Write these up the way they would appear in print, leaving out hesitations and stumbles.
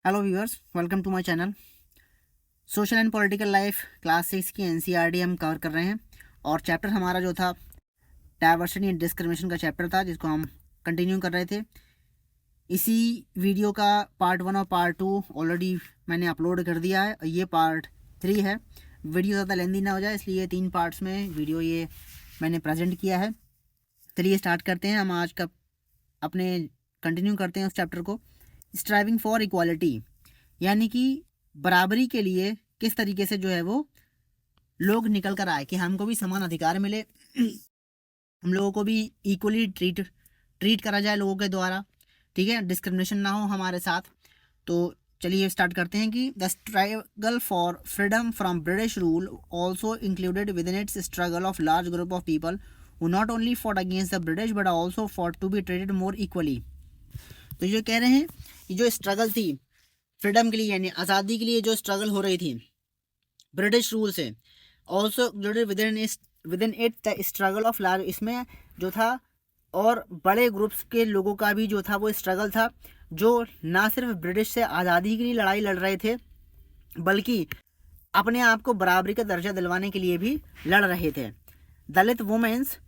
Hello viewers, welcome to my channel. Social and political life class 6 की NCERT हम cover कर रहे हैं और चैप्टर हमारा जो था डाइवर्सिटी एंड डिस्क्रिमिनेशन का चैप्टर था, जिसको हम कंटिन्यू कर रहे थे। इसी वीडियो का पार्ट 1 और पार्ट 2 ऑलरेडी मैंने अपलोड कर दिया है और ये पार्ट 3 है। वीडियो ज़्यादा लेंदी ना हो जाए, इसलिए 3 पार्ट्स में वीडियो ये मैंने प्रेजेंट किया है। चलिए स्टार्ट करते हैं। हम आज का अपने कंटिन्यू करते हैं उस चैप्टर को। स्ट्राइविंग फॉर इक्वालिटी, यानी कि बराबरी के लिए किस तरीके से जो है वो लोग निकल कर आए कि हमको भी समान अधिकार मिले, हम लोगों को भी इक्वली ट्रीट करा जाए लोगों के द्वारा, ठीक है, डिस्क्रिमिनेशन ना हो हमारे साथ। तो चलिए स्टार्ट करते हैं कि the struggle for freedom from British rule also included within its struggle of large group of people who not only fought against the British but also fought to be treated more equally. तो ये कह रहे हैं कि जो struggle थी freedom के लिए, यानी आज़ादी के लिए जो स्ट्रगल हो रही थी ब्रिटिश रूल से, also with in it the struggle of large, इसमें जो था और बड़े ग्रुप्स के लोगों का भी जो था वो स्ट्रगल था, जो ना सिर्फ ब्रिटिश से आज़ादी के लिए लड़ाई लड़ रहे थे बल्कि अपने आप को बराबरी का दर्जा दिलवाने के लिए भी लड़ रहे थे। Dalit womens,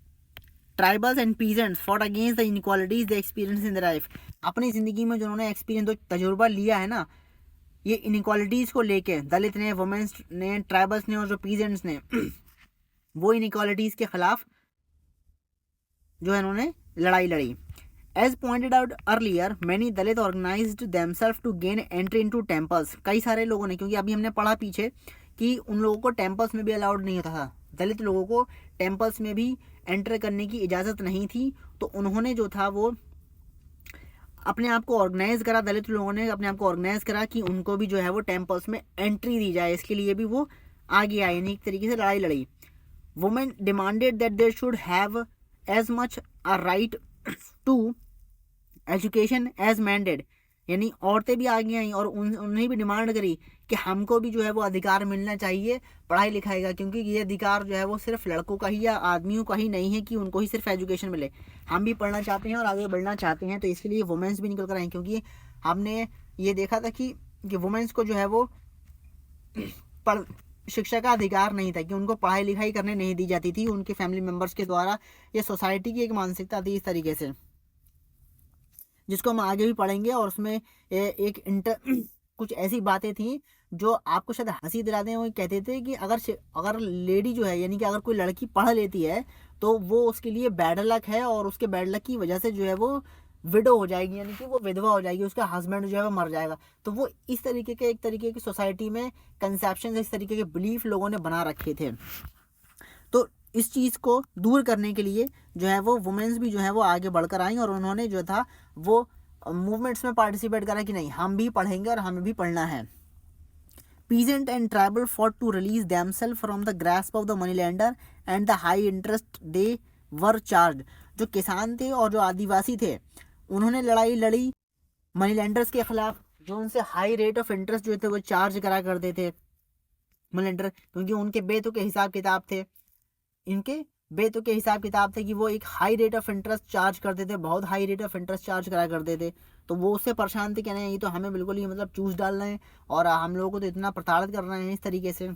tribals and peasants fought against the inequalities the experience in the life. अपनी ज़िंदगी में जो उन्होंने एक्सपीरियंस तजुर्बा लिया है ना, ये इनक्वालिटीज़ को लेके दलित ने, वुमेन्स ने, ट्राइबल्स ने और जो पीजेंट्स ने वो इनक्वालिटीज़ के खिलाफ जो है उन्होंने लड़ाई लड़ी। As pointed out earlier many Dalit organised themselves to gain entry into temples. कई सारे लोगों ने, क्योंकि अभी हमने पढ़ा पीछे कि उन लोगों को टेम्पल्स में भी अलाउड नहीं होता था, दलित लोगों को टेम्पल्स में भी एंटर करने की इजाज़त नहीं थी, तो उन्होंने जो था वो अपने आप को ऑर्गेनाइज करा, दलित लोगों ने अपने आप को ऑर्गेनाइज करा कि उनको भी जो है वो टेम्पल्स में एंट्री दी जाए। इसके लिए भी वो आगे आए, यानी एक तरीके से लड़ाई लड़ी। Women demanded that they should have as much a right to education as men did, यानी औरतें भी आगे आई और उन्हें भी डिमांड करी कि हमको भी जो है वो अधिकार मिलना चाहिए पढ़ाई लिखाई का, क्योंकि ये अधिकार जो है वो सिर्फ लड़कों का ही या आदमियों का ही नहीं है कि उनको ही सिर्फ एजुकेशन मिले, हम भी पढ़ना चाहते हैं और आगे बढ़ना चाहते हैं। तो इसके लिए वुमेंस भी निकल कर आई, क्योंकि हमने ये देखा था कि वुमेंस को जो है वो पढ़ शिक्षा का अधिकार नहीं था, कि उनको पढ़ाई लिखाई करने नहीं दी जाती थी उनके फैमिली मेम्बर्स के द्वारा। ये सोसाइटी की एक मानसिकता थी इस तरीके से, जिसको हम आगे भी पढ़ेंगे। और उसमें एक कुछ ऐसी बातें थी जो आपको शायद हंसी दिलाते हैं। वो कहते थे कि अगर लेडी जो है, यानी कि अगर कोई लड़की पढ़ लेती है तो वो उसके लिए बैड लक है और उसके बैड लक की वजह से जो है वो विडो हो जाएगी, यानी कि वो विधवा हो जाएगी, उसका हस्बैंड जो है वो मर जाएगा। तो वो इस तरीके के एक तरीके की सोसाइटी में कंसेप्शन, इस तरीके के बिलीफ लोगों ने बना रखे थे। तो इस चीज़ को दूर करने के लिए जो है वो वुमेन्स भी जो है वो आगे बढ़कर आई और उन्होंने जो था वो मूवमेंट्स में पार्टिसिपेट करा कि नहीं, हम भी पढ़ेंगे और हमें भी पढ़ना है। Peasant and tribal fought to release themselves from the grasp of the money lender and the high interest they were charge. जो किसान थे और जो आदिवासी थे, उन्होंने लड़ाई लड़ी मनी लैंडर्स के खिलाफ, जो उनसे हाई रेट ऑफ इंटरेस्ट जो थे वो चार्ज करा करते थे मनी लैंडर, क्योंकि उनके बेतों के हिसाब किताब थे, इनके बेतों के हिसाब किताब थे कि वो एक high rate of interest charge करते थे, बहुत high rate of interest charge करा करते थे। तो वो उससे परेशान थे, कहना ये तो हमें बिल्कुल ही मतलब चूस डाल रहे हैं और हम लोगों को तो इतना प्रताड़ित कर रहे हैं इस तरीके से।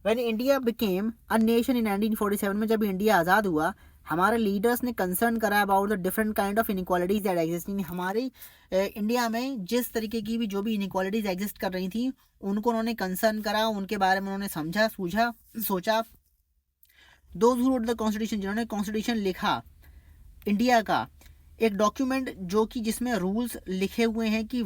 When India became a nation in 1947 में, जब इंडिया आज़ाद हुआ, हमारे लीडर्स ने कंसर्न करा about the different kind of inequalities that exist. हमारी इंडिया में जिस तरीके की भी जो भी इनक्वालिटीज एग्जिस्ट कर रही थी उनको उन्होंने कंसर्न करा, उनके बारे में उन्होंने समझा, सूझा, सोचा। Those who wrote the constitution, जिन्होंने कॉन्स्टिट्यूशन लिखा इंडिया का, एक डॉक्यूमेंट जो कि जिसमें रूल्स लिखे हुए हैं कि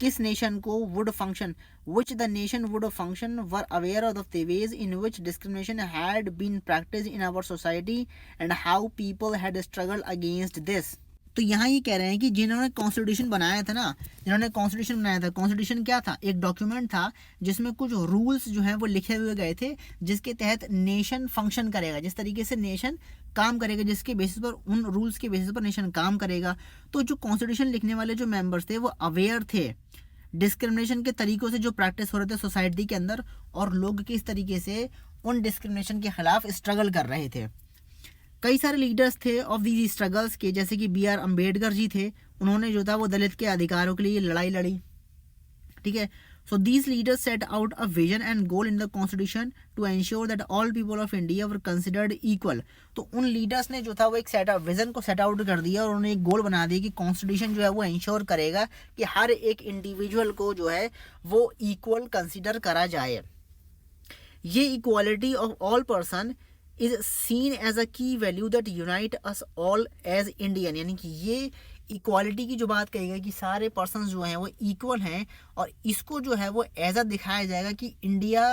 किस नेशन को would function, which the nation would function, were aware of the ways in which discrimination had been practise in our society and how people had struggle against this. तो यहाँ ये कह रहे हैं कि जिन्होंने कॉन्स्टिट्यूशन बनाया था ना, जिन्होंने कॉन्स्टिट्यूशन बनाया था, कॉन्स्टिट्यूशन क्या था, एक डॉक्यूमेंट था जिसमें कुछ रूल्स जो हैं वो लिखे हुए गए थे, जिसके तहत नेशन फंक्शन करेगा, जिस तरीके से नेशन काम करेगा, जिसके बेसिस पर, उन रूल्स के बेसिस पर नेशन काम करेगा। तो जो कॉन्स्टिट्यूशन लिखने वाले जो मेंबर्स थे वो अवेयर थे डिस्क्रिमिनेशन के तरीकों से जो प्रैक्टिस हो रहे थे सोसाइटी के अंदर, और लोग किस तरीके से उन डिस्क्रिमिनेशन के खिलाफ स्ट्रगल कर रहे थे। कई सारे लीडर्स थे ऑफ दीज स्ट्रगल्स के, जैसे कि बी आर अम्बेडकर जी थे, उन्होंने जो था वो दलित के अधिकारों के लिए लड़ाई लड़ी, ठीक है। So these leaders set out a vision and goal in the constitution to ensure that all people of India were considered equal. तो उन लीडर्स ने जो था वो एक विजन को सेट आउट कर दिया और उन्होंने एक गोल बना दिया कि कॉन्स्टिट्यूशन जो है वो इंश्योर करेगा कि हर एक इंडिविजुअल को जो है वो इक्वल कंसिडर करा जाए। ये equality of all person is seen as a key value that unite us all as Indian, यानी कि ये इक्वालिटी की जो बात कही गई कि सारे पर्सन जो हैं वो इक्वल हैं और इसको जो है वो ऐसा दिखाया जाएगा कि इंडिया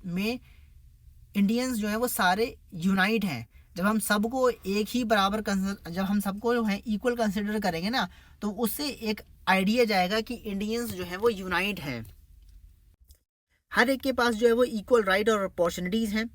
में इंडियंस जो हैं वो सारे यूनाइट हैं। जब हम सबको एक ही बराबर जब हम सबको जो है इक्वल कंसिडर करेंगे ना, तो उससे एक आइडिया जाएगा कि इंडियंस जो हैं वो यूनाइट हैं। हर एक के पास जो है वो इक्वल राइट और अपॉर्चुनिटीज़ हैं।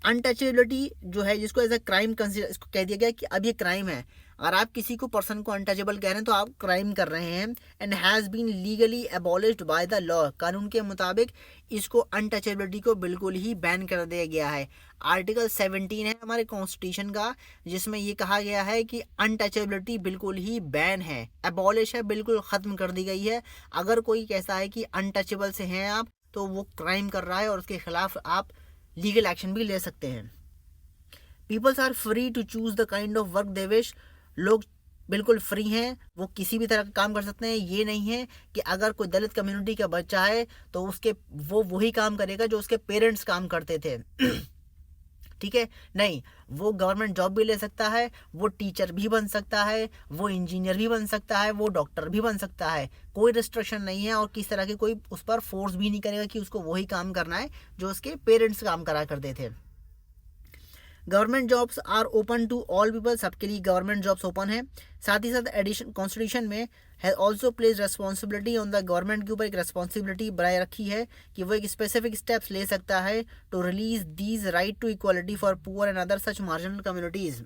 अनटचेबिलिटी जो है जिसको एज अ क्राइम कंसिडर, इसको कह दिया गया कि अब ये क्राइम है। अगर आप किसी को पर्सन को अनटचेबल कह रहे हैं तो आप क्राइम कर रहे हैं। And has been legally abolished by the law, कानून के मुताबिक इसको अनटचेबिलिटी को बिल्कुल ही बैन कर दिया गया है। आर्टिकल 17 है हमारे कॉन्स्टिट्यूशन का, जिसमें ये कहा गया है कि अनटचेबिलिटी बिल्कुल ही बैन है, एबॉलिश है, बिल्कुल ख़त्म कर दी गई है। अगर कोई कहता है कि अनटचेबल से हैं आप, तो वो क्राइम कर रहा है और उसके खिलाफ आप लीगल एक्शन भी ले सकते हैं। Peoples are free to choose the kind of work they wish, लोग बिल्कुल फ्री हैं, वो किसी भी तरह का काम कर सकते हैं। ये नहीं है कि अगर कोई दलित कम्युनिटी का बच्चा है तो उसके वो वही काम करेगा जो उसके पेरेंट्स काम करते थे ठीक है, नहीं, वो गवर्नमेंट जॉब भी ले सकता है, वो टीचर भी बन सकता है, वो इंजीनियर भी बन सकता है, वो डॉक्टर भी बन सकता है। कोई रिस्ट्रिक्शन नहीं है और किस तरह की कोई उस पर फोर्स भी नहीं करेगा कि उसको वही काम करना है जो उसके पेरेंट्स काम करा करते थे। Government jobs are open to all people, सबके लिए गवर्नमेंट जॉब्स ओपन है। साथ ही साथ एडिशन कॉन्स्टिट्यूशन में has also place responsibility on the government के ऊपर एक रिस्पॉन्सिबिलिटी बनाए रखी है कि वो एक स्पेसिफिक स्टेप्स ले सकता है to release these right to equality for poor and other such marginal communities.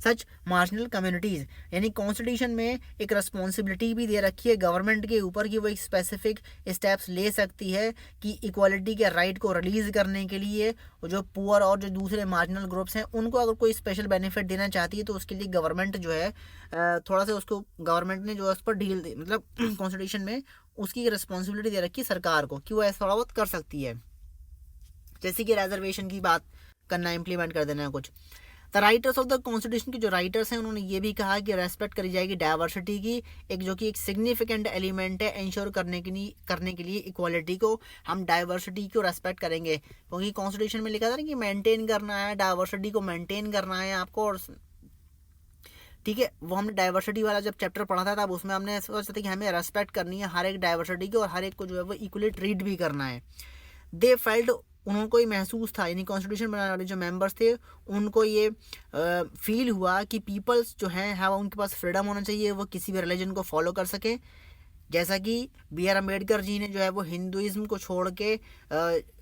Such marginal communities यानी कॉन्स्टिट्यूशन में एक रिस्पॉन्सिबिलिटी भी दे रखी है गवर्नमेंट के ऊपर कि वो एक स्पेसिफिक स्टेप्स ले सकती है कि इक्वालिटी के राइट को रिलीज़ करने के लिए जो पुअर और जो दूसरे मार्जिनल ग्रुप्स हैं उनको अगर कोई स्पेशल बेनिफिट देना चाहती है तो उसके लिए गवर्नमेंट जो है थोड़ा सा उसको गवर्नमेंट ने जो उस पर डील मतलब कॉन्स्टिट्यूशन में उसकी रिस्पॉन्सिबिलिटी दे रखी है सरकार को कि वो ऐसा थोड़ा बहुत कर सकती है, जैसे कि रिजर्वेशन की बात करना, इम्प्लीमेंट कर देना कुछ। The writers of the constitution के जो राइटर्स हैं उन्होंने ये भी कहा कि रेस्पेक्ट करी जाएगी डाइवर्सिटी की, एक जो कि एक सिग्निफिकेंट एलिमेंट है इंश्योर करने के लिए इक्वालिटी को, हम डाइवर्सिटी को रेस्पेक्ट करेंगे क्योंकि कॉन्स्टिट्यूशन में लिखा था ना कि मेंटेन करना है, डाइवर्सिटी को मेंटेन करना है आपको। और ठीक है, वो हमने डाइवर्सिटी वाला जब चैप्टर पढ़ा था तब उसमें हमने सोचा था कि हमें रेस्पेक्ट करनी है हर एक डाइवर्सिटी की और हर एक को जो है वो इक्वली ट्रीट भी करना है। दे फेल्ट, उनको ये महसूस था, यानी कॉन्स्टिट्यूशन बनाने वाले जो मेंबर्स थे उनको ये फील हुआ कि पीपल्स जो हैं हाँ उनके पास फ्रीडम होना चाहिए, वो किसी भी रिलीजन को फॉलो कर सकें। जैसा कि बी आर अम्बेडकर जी ने जो है वो हिंदुइज्म को छोड़ के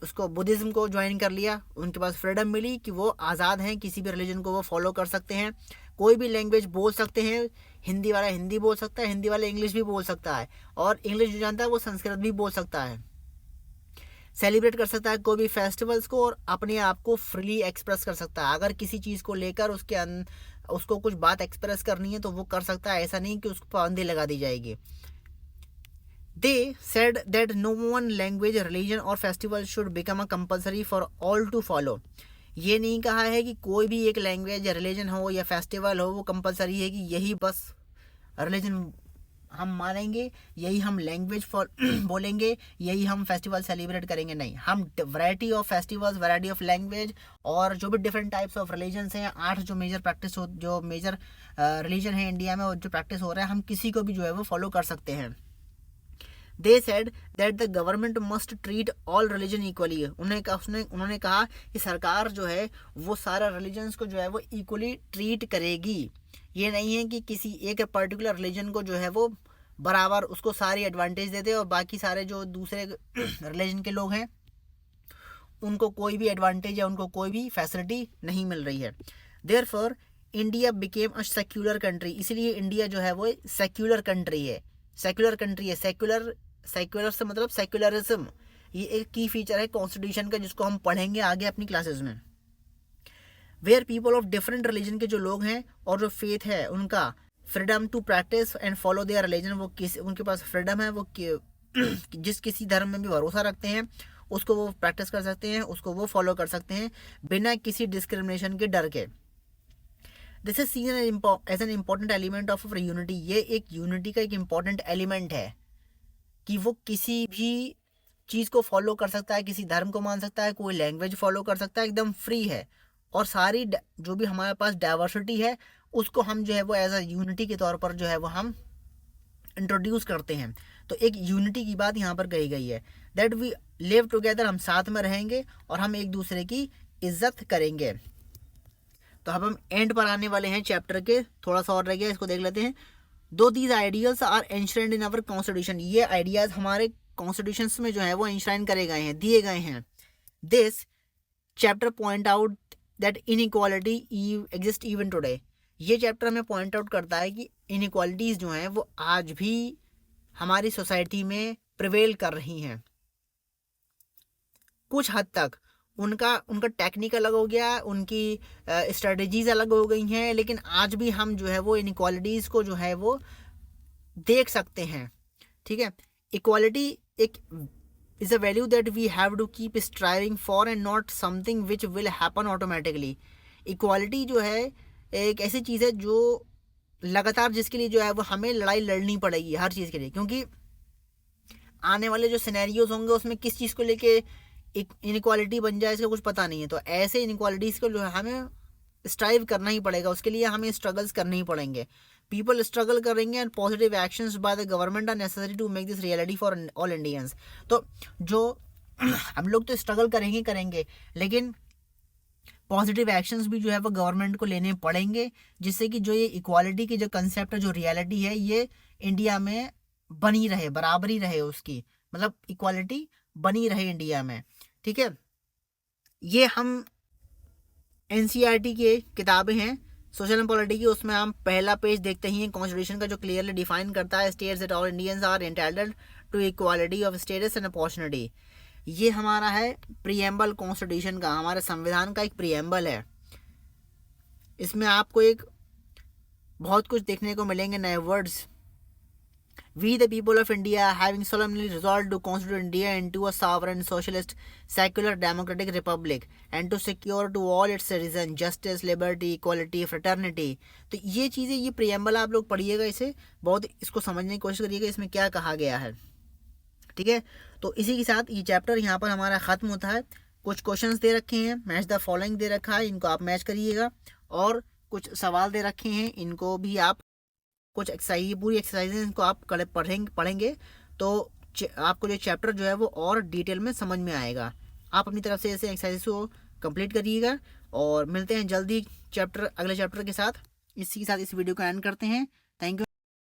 उसको बुद्धिज़्म को ज्वाइन कर लिया, उनके पास फ्रीडम मिली कि वो आज़ाद हैं, किसी भी रिलीजन को वो फॉलो कर सकते हैं, कोई भी लैंग्वेज बोल सकते हैं। हिंदी वाला हिंदी बोल सकता है, हिंदी वाला इंग्लिश भी बोल सकता है और इंग्लिश जो जानता है वो संस्कृत भी बोल सकता है। सेलिब्रेट कर सकता है कोई भी फेस्टिवल्स को और अपने आप को फ्रीली एक्सप्रेस कर सकता है। अगर किसी चीज़ को लेकर उसको कुछ बात एक्सप्रेस करनी है तो वो कर सकता है, ऐसा नहीं कि उसको पाबंदी लगा दी जाएगी। They said that no one language, religion और festival should become a compulsory for all to follow. ये नहीं कहा है कि कोई भी एक लैंग्वेज या रिलीजन हो या फेस्टिवल हो वो कंपलसरी है कि यही बस रिलीजन हम मानेंगे, यही हम लैंग्वेज फॉर बोलेंगे, यही हम फेस्टिवल सेलिब्रेट करेंगे। नहीं, हम variety of festivals, variety of language और जो भी डिफरेंट टाइप्स ऑफ रिलीजन्स हैं, 8 जो मेजर रिलीजन है इंडिया में और जो प्रैक्टिस हो रहा है, हम किसी को भी जो है वो फॉलो कर सकते हैं। They said that the government must treat all religion equally. उन्होंने कहा कि सरकार जो है वो सारा रिलीजन्स को जो है वो इक्वली ट्रीट करेगी। ये नहीं है कि किसी एक पर्टिकुलर रिलीजन को जो है वो बराबर उसको सारी एडवांटेज देते और बाकी सारे जो दूसरे रिलीजन के लोग हैं उनको कोई भी एडवांटेज या उनको कोई भी फैसिलिटी नहीं मिल रही है। Therefore, India became a secular country, इसलिए इंडिया जो है वो सेक्युलर कंट्री है। सेक्युलर कंट्री है, सेक्युलर से मतलब सेक्युलरिज्म, ये एक की फीचर है कॉन्स्टिट्यूशन का जिसको हम पढ़ेंगे आगे अपनी क्लासेस में। Where people of different religion के जो लोग हैं और जो फेथ है उनका freedom to practise and follow their religion, वो किस उनके पास फ्रीडम है, वो जिस किसी धर्म में भी भरोसा रखते हैं उसको वो प्रैक्टिस कर सकते हैं, उसको वो फॉलो कर सकते हैं बिना किसी डिस्क्रिमिनेशन के डर के। This is seen as an important element of unity, ये एक यूनिटी का एक इम्पॉर्टेंट एलिमेंट है कि वो किसी भी चीज़ को फॉलो कर सकता है, किसी धर्म को मान सकता है, कोई लैंग्वेज फॉलो कर सकता है, एकदम फ्री है। और सारी जो भी हमारे पास डाइवर्सिटी है उसको हम जो है वो एज अ यूनिटी के तौर पर जो है वो हम इंट्रोड्यूस करते हैं। तो एक यूनिटी की बात यहाँ पर कही गई है, दैट वी लिव टुगेदर, हम साथ में रहेंगे और हम एक दूसरे की इज्जत करेंगे। तो अब हम एंड पर आने वाले हैं चैप्टर के, थोड़ा सा और रह गया, इसको देख लेते हैं। दो these ideals are enshrined in our constitution, ये आइडियाज हमारे कॉन्स्टिट्यूशन में जो है वो एंश्राइन करे गए हैं, दिए गए हैं। This chapter point out that inequality exist even today, ये चैप्टर हमें पॉइंट आउट करता है कि इनइक्वालिटीज़ जो हैं वो आज भी हमारी सोसाइटी में प्रिवेल कर रही हैं। कुछ हद तक उनका टेक्निक अलग हो गया, उनकी स्ट्रेटजीज अलग हो गई हैं, लेकिन आज भी हम जो है वो इनइक्वालिटीज़ को जो है वो देख सकते हैं। ठीक है, इक्वालिटी एक is a value that we have to keep striving for and not something which will happen automatically. Equality जो है एक ऐसी चीज़ है जो लगातार, जिसके लिए जो है वो हमें लड़ाई लड़नी पड़ेगी हर चीज़ के लिए, क्योंकि आने वाले जो सिनेरियोज होंगे उसमें किस चीज़ को लेके इनइक्वालिटी बन जाए इसका कुछ पता नहीं है। तो ऐसे इनइक्वालिटीज़ को जो है हमें स्ट्राइव करना ही पड़ेगा, उसके लिए हमें स्ट्रगल्स करने ही पड़ेंगे। पीपल स्ट्रगल करेंगे and positive actions by the government are necessary to make this reality for all Indians. तो जो हम लोग तो स्ट्रगल करेंगे, लेकिन पॉजिटिव एक्शंस भी जो है वो गवर्नमेंट को लेने पड़ेंगे, जिससे कि जो ये इक्वालिटी की जो कंसेप्ट है, जो रियलिटी है, ये इंडिया में बनी रहे, बराबरी रहे उसकी, मतलब इक्वालिटी बनी रहे इंडिया में। ठीक है, ये हम एनसीईआरटी के किताबें हैं सोशल एंड पॉलिटी की, उसमें हम पहला पेज देखते ही कॉन्स्टिट्यूशन का, जो क्लियरली डिफाइन करता है states that all Indians are entitled to equality of status and opportunity. ये हमारा है प्रीएम्बल कॉन्स्टिट्यूशन का, हमारे संविधान का एक प्रीएम्बल है। इसमें आपको एक बहुत कुछ देखने को मिलेंगे नए words. We the people of India having solemnly resolved to constitute India into a sovereign socialist secular democratic republic and to secure to all its citizens justice, liberty, equality, fraternity। तो ये चीज़ें, ये प्रीएम्बल आप लोग पढ़िएगा, इसे बहुत इसको समझने की कोशिश करिएगा इसमें क्या कहा गया है। ठीक है, तो इसी के साथ ये चैप्टर यहाँ पर हमारा ख़त्म होता है। कुछ क्वेश्चंस दे रखे हैं, मैच द फॉलोइंग दे रखा है, इनको आप मैच करिएगा, और कुछ सवाल दे रखे हैं, इनको भी आप कुछ एक्सरसाइज, पूरी एक्सरसाइज इनको आप पढ़ेंगे तो आपको जो चैप्टर जो है वो और डिटेल में समझ में आएगा। आप अपनी तरफ से ऐसे एक्सरसाइज को कंप्लीट करिएगा, और मिलते हैं जल्दी अगले चैप्टर के साथ। इसी के साथ इस वीडियो को एंड करते हैं। Thank you.